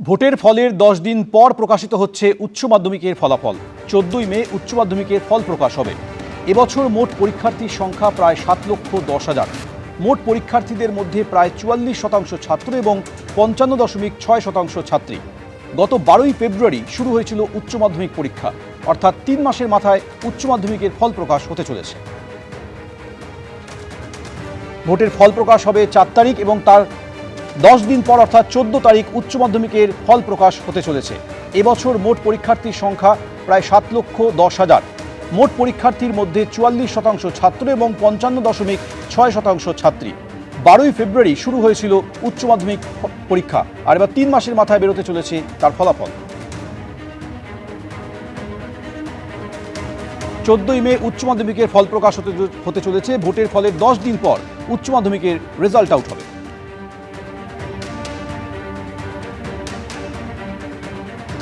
ভোটের ফলের 10 দিন পর প্রকাশিত হচ্ছে উচ্চ মাধ্যমিকের ফলাফল। 14ই মে উচ্চ মাধ্যমিকের ফল প্রকাশ হবে। এবছর মোট পরীক্ষার্থীর সংখ্যা প্রায় 7,10,000। মোট পরীক্ষার্থীদের মধ্যে প্রায় 44% ছাত্র এবং 55.6% ছাত্রী। গত 12ই ফেব্রুয়ারি শুরু হয়েছিল উচ্চ মাধ্যমিক পরীক্ষা, অর্থাৎ 3 মাসের মাথায় উচ্চ মাধ্যমিকের ফল প্রকাশ হতে চলেছে। ভোটের ফল প্রকাশ হবে 4 তারিখ এবং তার 10 দিন পর অর্থাৎ 14 তারিখ উচ্চ মাধ্যমিকের ফল প্রকাশ হতে চলেছে। এবছর মোট পরীক্ষার্থীর সংখ্যা প্রায় 7,10,000। মোট পরীক্ষার্থীর মধ্যে 44% ছাত্র এবং 55.6% ছাত্রী। 12ই ফেব্রুয়ারি শুরু হয়েছিল উচ্চ মাধ্যমিক পরীক্ষা, আর এবার 3 মাসের মাথায় বেরোতে চলেছে তার ফলাফল। 14ই মে উচ্চ মাধ্যমিকের ফল প্রকাশ হতে চলেছে। ভোটের ফলের 10 দিন পর উচ্চ মাধ্যমিকের রেজাল্ট আউট হবে।